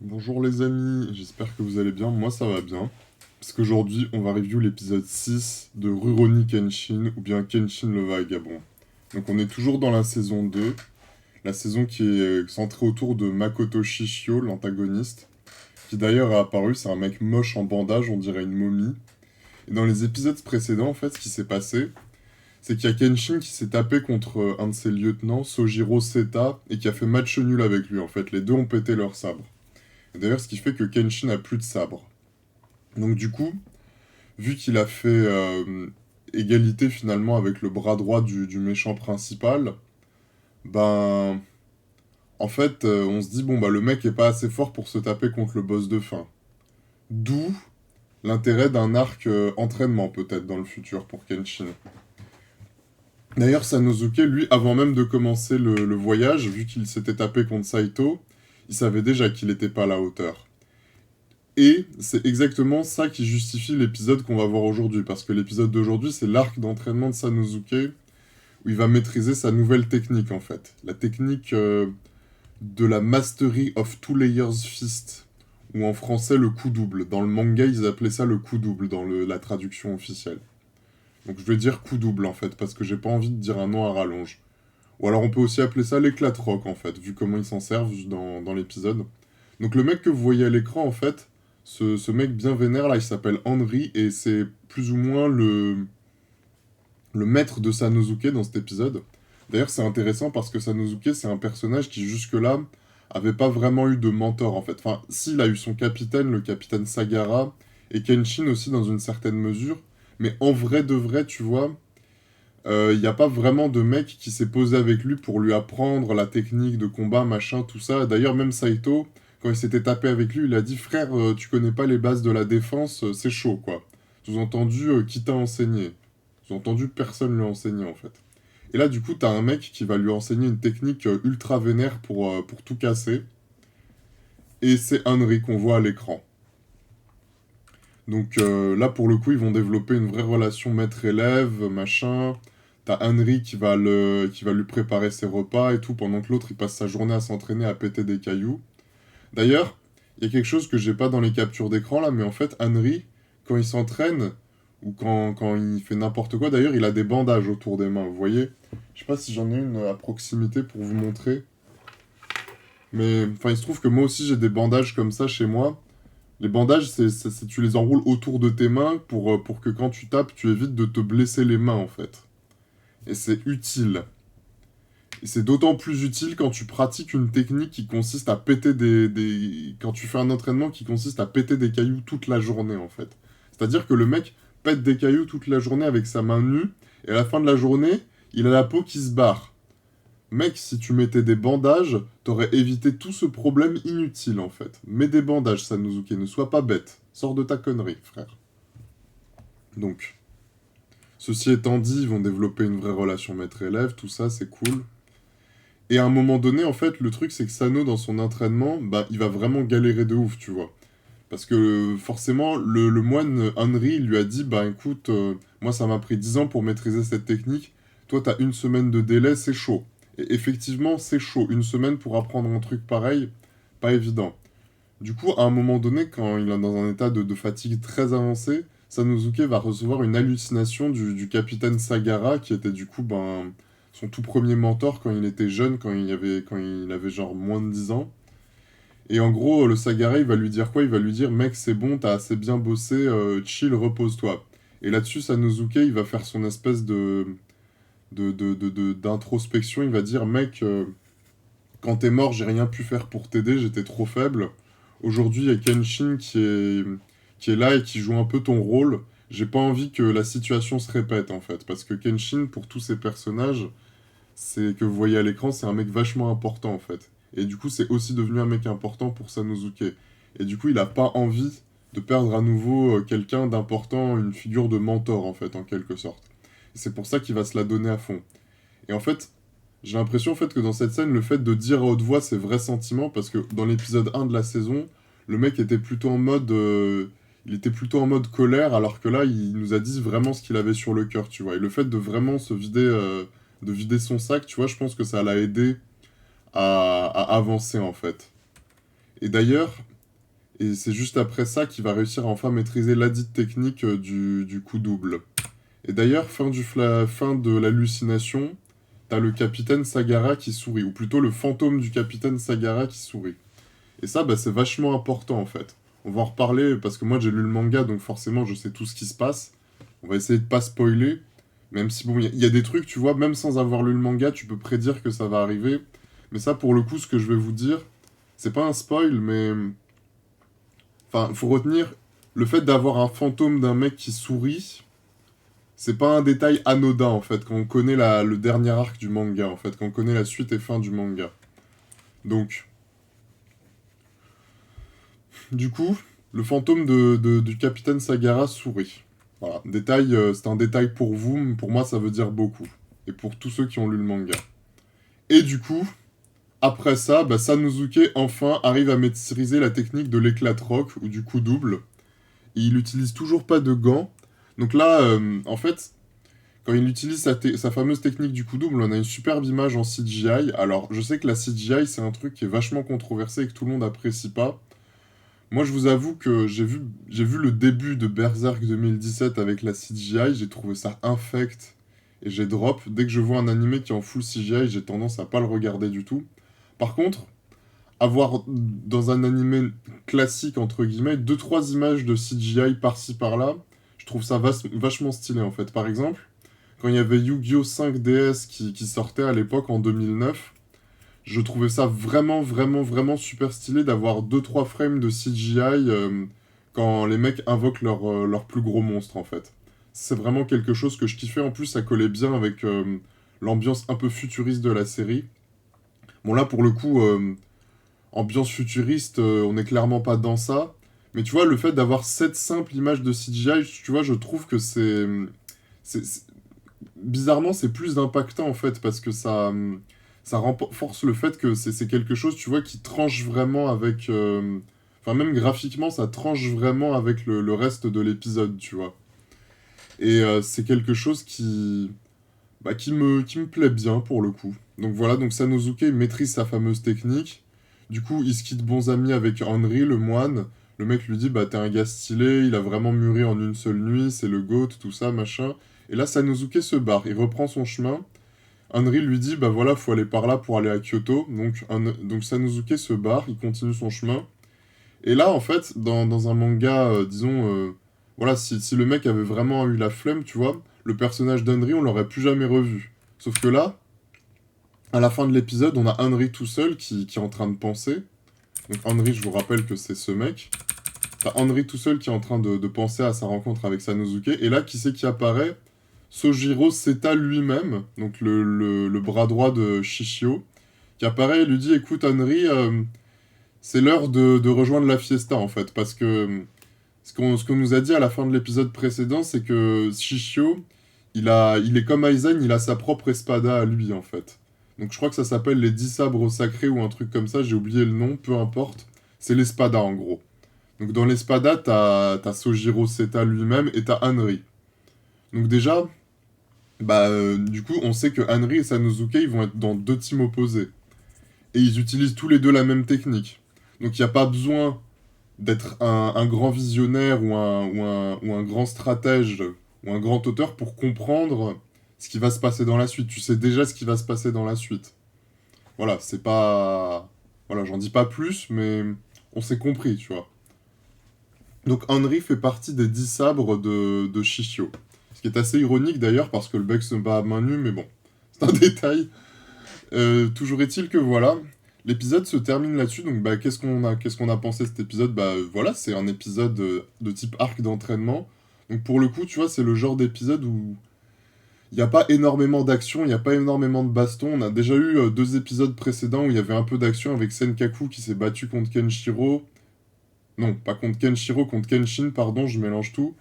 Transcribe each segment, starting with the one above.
Bonjour les amis, j'espère que vous allez bien, moi ça va bien. Parce qu'aujourd'hui on va review l'épisode 6 de Rurouni Kenshin ou bien Kenshin le Vagabond. Donc on est toujours dans la saison 2, la saison qui est centrée autour de Makoto Shishio, l'antagoniste, qui d'ailleurs a apparu, c'est un mec moche en bandage, on dirait une momie. Et dans les épisodes précédents en fait ce qui s'est passé, c'est qu'il y a Kenshin qui s'est tapé contre un de ses lieutenants, Sojiro Seta, et qui a fait match nul avec lui en fait, les deux ont pété leur sabre. Et d'ailleurs, ce qui fait que Kenshin a plus de sabre. Donc du coup, vu qu'il a fait égalité finalement avec le bras droit du méchant principal, ben en fait on se dit bon bah le mec est pas assez fort pour se taper contre le boss de fin. D'où l'intérêt d'un arc entraînement peut-être dans le futur pour Kenshin. D'ailleurs Sanosuke lui avant même de commencer le voyage, vu qu'il s'était tapé contre Saito, il savait déjà qu'il n'était pas à la hauteur. Et c'est exactement ça qui justifie l'épisode qu'on va voir aujourd'hui, parce que l'épisode d'aujourd'hui, c'est l'arc d'entraînement de Sanosuke, où il va maîtriser sa nouvelle technique, en fait. La technique de la Mastery of Two Layers Fist, ou en français le coup double. Dans le manga, ils appelaient ça le coup double, dans la traduction officielle. Donc je vais dire coup double, en fait, parce que j'ai pas envie de dire un nom à rallonge. Ou alors on peut aussi appeler ça l'éclat de rock, en fait, vu comment ils s'en servent dans l'épisode. Donc le mec que vous voyez à l'écran, en fait, ce mec bien vénère, là, il s'appelle Henry, et c'est plus ou moins le maître de Sanosuke dans cet épisode. D'ailleurs, c'est intéressant parce que Sanosuke, c'est un personnage qui, jusque-là, avait pas vraiment eu de mentor, en fait. Enfin, si, il a eu son capitaine, le capitaine Sagara, et Kenshin aussi, dans une certaine mesure, mais en vrai de vrai, tu vois, il n'y a pas vraiment de mec qui s'est posé avec lui pour lui apprendre la technique de combat, machin, tout ça. D'ailleurs, même Saito, quand il s'était tapé avec lui, il a dit frère, tu connais pas les bases de la défense, c'est chaud quoi. Sous-entendu, qui t'a enseigné. Sous-entendu, personne lui a enseigné en fait. Et là, du coup, t'as un mec qui va lui enseigner une technique ultra vénère pour tout casser. Et c'est Henry qu'on voit à l'écran. Donc là, pour le coup, ils vont développer une vraie relation maître-élève, machin. T'as Henry qui va lui préparer ses repas et tout, pendant que l'autre, il passe sa journée à s'entraîner à péter des cailloux. D'ailleurs, il y a quelque chose que j'ai pas dans les captures d'écran là, mais en fait, Henry, quand il s'entraîne, ou quand il fait n'importe quoi, d'ailleurs, il a des bandages autour des mains, vous voyez? Je sais pas si j'en ai une à proximité pour vous montrer. Mais enfin, il se trouve que moi aussi, j'ai des bandages comme ça chez moi. Les bandages, tu les enroules autour de tes mains pour que quand tu tapes, tu évites de te blesser les mains, en fait. Et c'est utile. Et c'est d'autant plus utile quand tu pratiques une technique qui consiste à péter Quand tu fais un entraînement qui consiste à péter des cailloux toute la journée, en fait. C'est-à-dire que le mec pète des cailloux toute la journée avec sa main nue, et à la fin de la journée, il a la peau qui se barre. Mec, si tu mettais des bandages, t'aurais évité tout ce problème inutile, en fait. Mets des bandages, Sanosuke, ne sois pas bête. Sors de ta connerie, frère. Donc, ceci étant dit, ils vont développer une vraie relation maître-élève, tout ça, c'est cool. Et à un moment donné, en fait, le truc, c'est que Sano, dans son entraînement, bah, il va vraiment galérer de ouf, tu vois. Parce que forcément, le moine Henry il lui a dit, bah écoute, moi ça m'a pris 10 ans pour maîtriser cette technique, toi t'as une semaine de délai, c'est chaud. Et effectivement, c'est chaud, une semaine pour apprendre un truc pareil, pas évident. Du coup, à un moment donné, quand il est dans un état de fatigue très avancé, Sanosuke va recevoir une hallucination du capitaine Sagara, qui était du coup ben, son tout premier mentor quand il était jeune, quand il avait genre moins de 10 ans. Et en gros, le Sagara, il va lui dire quoi? Il va lui dire, mec, c'est bon, t'as assez bien bossé, chill, repose-toi. Et là-dessus, Sanosuke, il va faire son espèce d'introspection. Il va dire, mec, quand t'es mort, j'ai rien pu faire pour t'aider, j'étais trop faible. Aujourd'hui, il y a Kenshin qui est là et qui joue un peu ton rôle. J'ai pas envie que la situation se répète, en fait. Parce que Kenshin, pour tous ces personnages, c'est que vous voyez à l'écran, c'est un mec vachement important en fait. Et du coup, c'est aussi devenu un mec important pour Sanosuke. Et du coup, il a pas envie de perdre à nouveau quelqu'un d'important, une figure de mentor en fait, en quelque sorte. Et c'est pour ça qu'il va se la donner à fond. Et en fait, j'ai l'impression en fait que dans cette scène, le fait de dire à haute voix ses vrais sentiments, parce que dans l'épisode 1 de la saison, le mec était plutôt en mode... il était plutôt en mode colère, alors que là, il nous a dit vraiment ce qu'il avait sur le cœur, tu vois. Et le fait de vraiment se vider, de vider son sac, tu vois, je pense que ça l'a aidé à avancer, en fait. Et d'ailleurs, Et c'est juste après ça qu'il va réussir à enfin maîtriser ladite technique du coup double. Et d'ailleurs, fin de l'hallucination, t'as le capitaine Sagara qui sourit, ou plutôt le fantôme du capitaine Sagara qui sourit. Et ça, bah, c'est vachement important en fait. On va en reparler parce que moi j'ai lu le manga, donc forcément je sais tout ce qui se passe. On va essayer de pas spoiler, même si bon, il y a des trucs, tu vois, même sans avoir lu le manga, tu peux prédire que ça va arriver. Mais ça, pour le coup, ce que je vais vous dire, c'est pas un spoil, mais enfin, faut retenir le fait d'avoir un fantôme d'un mec qui sourit. C'est pas un détail anodin en fait, quand on connaît le dernier arc du manga, en fait, quand on connaît la suite et fin du manga. Donc, du coup, le fantôme du capitaine Sagara sourit. Voilà, détail, c'est un détail pour vous, mais pour moi ça veut dire beaucoup. Et pour tous ceux qui ont lu le manga. Et du coup, après ça, bah, Sanosuke enfin arrive à maîtriser la technique de l'éclat rock ou du coup double. Et il utilise toujours pas de gants. Donc là, en fait, quand il utilise sa fameuse technique du coup double, on a une superbe image en CGI. Alors, je sais que la CGI, c'est un truc qui est vachement controversé et que tout le monde apprécie pas. Moi, je vous avoue que j'ai vu le début de Berserk 2017 avec la CGI, j'ai trouvé ça infect et j'ai drop. Dès que je vois un animé qui est en full CGI, j'ai tendance à pas le regarder du tout. Par contre, avoir dans un animé classique, entre guillemets, deux trois images de CGI par-ci par-là, je trouve ça vachement stylé en fait. Par exemple, quand il y avait Yu-Gi-Oh! 5DS qui sortait à l'époque en 2009, je trouvais ça vraiment, vraiment, vraiment super stylé d'avoir deux trois frames de CGI quand les mecs invoquent leur plus gros monstre en fait. C'est vraiment quelque chose que je kiffais. En plus, ça collait bien avec l'ambiance un peu futuriste de la série. Bon, là, pour le coup, ambiance futuriste, on n'est clairement pas dans ça. Mais tu vois, le fait d'avoir cette simple image de CGI, tu vois, je trouve que c'est- bizarrement, c'est plus impactant en fait, parce que ça renforce le fait que c'est quelque chose, tu vois, qui tranche vraiment avec. Enfin, même graphiquement, ça tranche vraiment avec le reste de l'épisode, tu vois. Et c'est quelque chose qui me plaît bien pour le coup. Donc voilà, donc Sanosuke maîtrise sa fameuse technique. Du coup, il se quitte bons amis avec Henry, le moine. Le mec lui dit, bah t'es un gars stylé, il a vraiment mûri en une seule nuit, c'est le GOAT, tout ça, machin. Et là, Sanosuke se barre, il reprend son chemin. Henry lui dit, bah voilà, faut aller par là pour aller à Kyoto. Donc Sanosuke se barre, il continue son chemin. Et là, en fait, dans un manga, disons, voilà, si le mec avait vraiment eu la flemme, tu vois, le personnage d'Henry, on l'aurait plus jamais revu. Sauf que là, à la fin de l'épisode, on a Henry tout seul qui est en train de penser. Donc Henry, je vous rappelle que c'est ce mec. T'as Henry tout seul qui est en train de penser à sa rencontre avec Sanosuke. Et là, qui c'est qui apparaît? Sojiro Seta lui-même, donc le bras droit de Shishio, qui apparaît et lui dit, écoute Henry, c'est l'heure de rejoindre la fiesta en fait, parce que ce qu'on nous a dit à la fin de l'épisode précédent, c'est que Shishio, il est comme Aizen, il a sa propre espada à lui en fait. Donc je crois que ça s'appelle les 10 sabres sacrés ou un truc comme ça, j'ai oublié le nom, peu importe. C'est l'espada en gros. Donc dans l'espada, t'as Sojiro Seta lui-même et t'as Henry. Donc déjà, bah du coup, on sait que Henry et Sanosuke, ils vont être dans deux teams opposés. Et ils utilisent tous les deux la même technique. Donc il n'y a pas besoin d'être un grand visionnaire ou un grand stratège ou un grand auteur pour comprendre ce qui va se passer dans la suite. Tu sais déjà ce qui va se passer dans la suite. Voilà, c'est pas... Voilà, j'en dis pas plus, mais on s'est compris, tu vois. Donc Henry fait partie des 10 sabres de Shishio. Ce qui est assez ironique d'ailleurs, parce que le bec se bat à main nue, mais bon, c'est un détail. Toujours est-il que voilà, l'épisode se termine là-dessus. Donc bah qu'est-ce qu'on a pensé de cet épisode? Bah voilà, c'est un épisode de type arc d'entraînement. Donc pour le coup, tu vois, c'est le genre d'épisode où il n'y a pas énormément d'action, il n'y a pas énormément de baston. On a déjà eu deux épisodes précédents où il y avait un peu d'action avec Senkaku qui s'est battu contre Kenshiro. Non, pas contre Kenshiro, contre Kenshin, pardon, je mélange tout.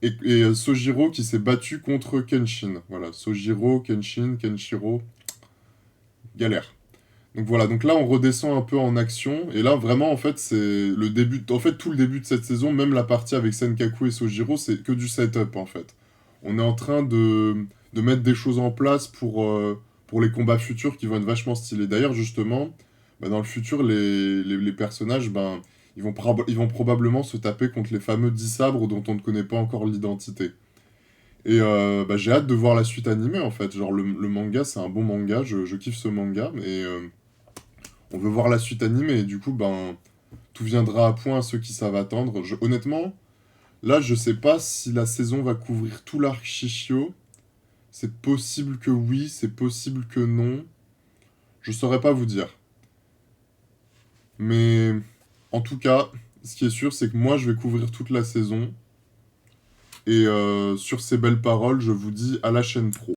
Et Sojiro qui s'est battu contre Kenshin. Voilà, Sojiro, Kenshin, Kenshiro, galère. Donc voilà, donc là on redescend un peu en action, et là vraiment en fait c'est le début, en fait tout le début de cette saison, même la partie avec Senkaku et Sojiro, c'est que du setup en fait. On est en train de mettre des choses en place pour les combats futurs qui vont être vachement stylés. D'ailleurs justement, bah, dans le futur, les personnages, ben, Ils vont probablement se taper contre les fameux 10 sabres dont on ne connaît pas encore l'identité. Et bah, j'ai hâte de voir la suite animée en fait. Genre le manga, c'est un bon manga, je kiffe ce manga, et on veut voir la suite animée. Et du coup, ben, tout viendra à point à ceux qui savent attendre. Honnêtement, là, je sais pas si la saison va couvrir tout l'arc Shishio. C'est possible que oui, c'est possible que non. Je saurais pas vous dire. Mais en tout cas, ce qui est sûr, c'est que moi, je vais couvrir toute la saison. Et sur ces belles paroles, je vous dis à la chaîne pro.